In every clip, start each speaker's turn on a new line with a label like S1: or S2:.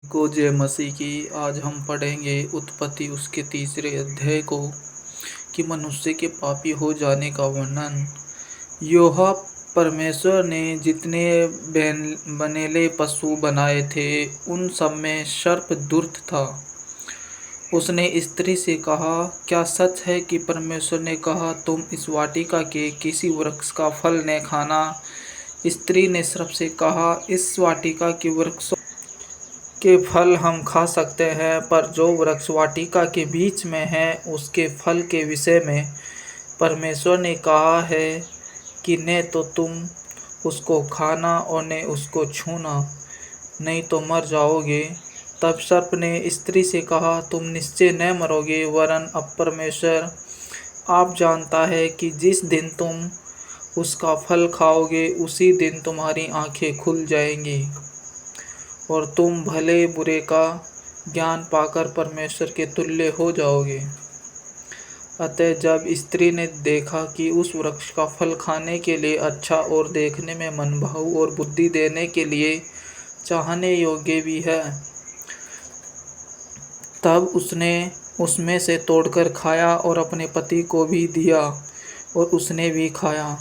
S1: को जय मसीह की। आज हम पढ़ेंगे उत्पत्ति उसके तीसरे अध्याय को कि मनुष्य के पापी हो जाने का वर्णन। यहोवा परमेश्वर ने जितने बनेले पशु बनाए थे उन सब में सर्प दुष्ट था। उसने स्त्री से कहा, क्या सच है कि परमेश्वर ने कहा तुम इस वाटिका के किसी वृक्ष का फल न खाना? स्त्री ने सर्प से कहा, इस वाटिका के वृक्षों के फल हम खा सकते हैं, पर जो वृक्ष वाटिका के बीच में है उसके फल के विषय में परमेश्वर ने कहा है कि न तो तुम उसको खाना और न उसको छूना, नहीं तो मर जाओगे। तब सर्प ने स्त्री से कहा, तुम निश्चय न मरोगे, वरन अब परमेश्वर आप जानता है कि जिस दिन तुम उसका फल खाओगे उसी दिन तुम्हारी आंखें खुल जाएंगी और तुम भले बुरे का ज्ञान पाकर परमेश्वर के तुल्य हो जाओगे। अतः जब स्त्री ने देखा कि उस वृक्ष का फल खाने के लिए अच्छा और देखने में मनभाऊ और बुद्धि देने के लिए चाहने योग्य भी है, तब उसने उसमें से तोड़कर खाया और अपने पति को भी दिया और उसने भी खाया।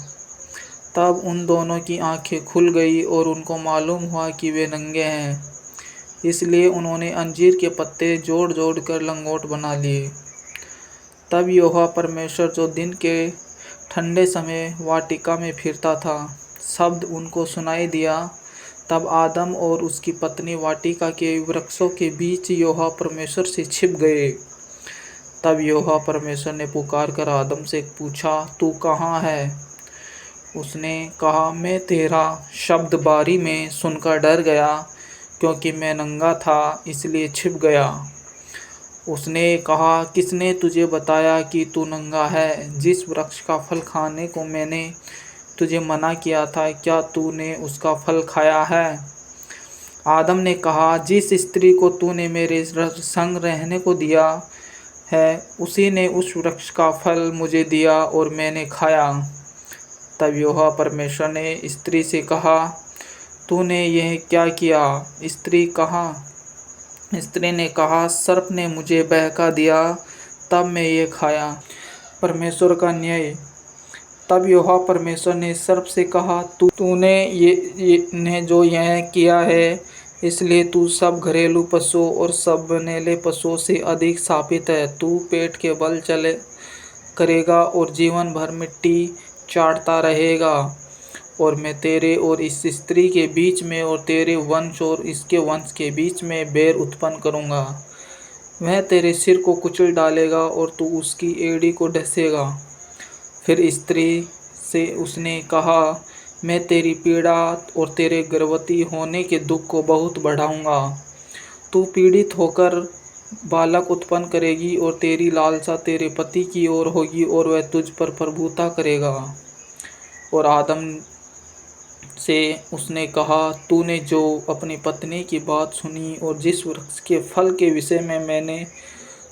S1: तब उन दोनों की आंखें खुल गई और उनको मालूम हुआ कि वे नंगे हैं। इसलिए उन्होंने अंजीर के पत्ते जोड़ जोड़ कर लंगोट बना लिए। तब यहोवा परमेश्वर जो दिन के ठंडे समय वाटिका में फिरता था, शब्द उनको सुनाई दिया। तब आदम और उसकी पत्नी वाटिका के वृक्षों के बीच यहोवा परमेश्वर से छिप गए। तब यहोवा परमेश्वर ने पुकार कर आदम से पूछा, तू कहाँ है? उसने कहा, मैं तेरा शब्द बारी में सुनकर डर गया, क्योंकि मैं नंगा था इसलिए छिप गया। उसने कहा, किसने तुझे बताया कि तू नंगा है? जिस वृक्ष का फल खाने को मैंने तुझे मना किया था, क्या तूने उसका फल खाया है? आदम ने कहा, जिस स्त्री को तूने मेरे संग रहने को दिया है उसी ने उस वृक्ष का फल मुझे दिया और मैंने खाया। तब यहोवा परमेश्वर ने स्त्री से कहा, तूने यह क्या किया? स्त्री ने कहा, सर्प ने मुझे बहका दिया, तब मैं ये खाया। परमेश्वर का न्याय। तब यहोवा परमेश्वर ने सर्प से कहा, तूने ने जो यह किया है, इसलिए तू सब घरेलू पशुओं और सब बनेले पशुओं से अधिक शापित है। तू पेट के बल चले करेगा और जीवन भर मिट्टी चाटता रहेगा। और मैं तेरे और इस स्त्री के बीच में और तेरे वंश और इसके वंश के बीच में बैर उत्पन्न करूँगा। वह तेरे सिर को कुचल डालेगा और तू उसकी एड़ी को डसेगा। फिर स्त्री से उसने कहा, मैं तेरी पीड़ा और तेरे गर्भवती होने के दुख को बहुत बढ़ाऊँगा। तू पीड़ित होकर बालक उत्पन्न करेगी और तेरी लालसा तेरे पति की ओर होगी और वह तुझ पर प्रभुता करेगा। और आदम से उसने कहा, तूने जो अपनी पत्नी की बात सुनी और जिस वृक्ष के फल के विषय में मैंने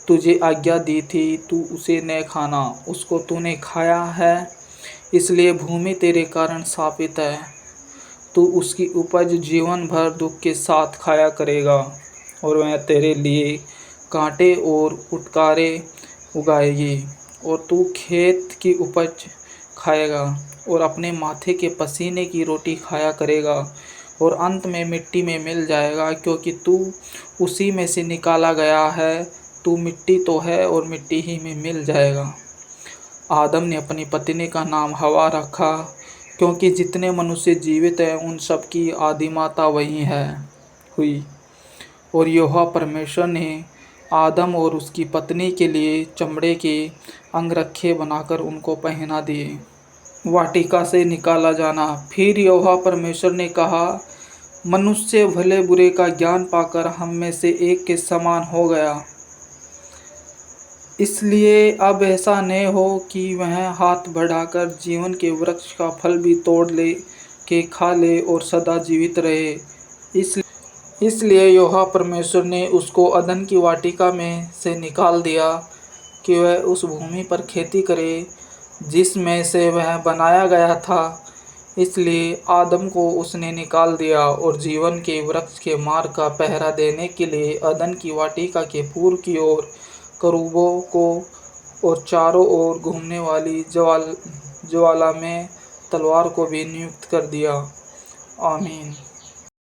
S1: तुझे आज्ञा दी थी, तू उसे न खाना। उसको तूने खाया है, इसलिए भूमि तेरे कारण शापित है। तू उसकी उपज जीवन भर दुख के साथ खाया करेगा और वह तेरे लिए कांटे और उटकारे उगाएगी। और तू खेत की उपज खाएगा और अपने माथे के पसीने की रोटी खाया करेगा और अंत में मिट्टी में मिल जाएगा, क्योंकि तू उसी में से निकाला गया है। तू मिट्टी तो है और मिट्टी ही में मिल जाएगा। आदम ने अपनी पत्नी का नाम हवा रखा, क्योंकि जितने मनुष्य जीवित हैं उन सब की आदिमाता वही हुई। और यहोवा परमेश्वर ने आदम और उसकी पत्नी के लिए चमड़े के अंगरखे बनाकर उनको पहना दिए। वाटिका से निकाला जाना। फिर यहोवा परमेश्वर ने कहा, मनुष्य भले बुरे का ज्ञान पाकर हम में से एक के समान हो गया। इसलिए अब ऐसा न हो कि वह हाथ बढ़ाकर जीवन के वृक्ष का फल भी तोड़ ले के खा ले और सदा जीवित रहे। इसलिए यहोवा परमेश्वर ने उसको अदन की वाटिका में से निकाल दिया कि वह उस भूमि पर खेती करे जिसमें से वह बनाया गया था। इसलिए आदम को उसने निकाल दिया और जीवन के वृक्ष के मार्ग का पहरा देने के लिए अदन की वाटिका के पूर्व की ओर करूबों को और चारों ओर घूमने वाली ज्वाला में तलवार को भी नियुक्त कर दिया। आमीन।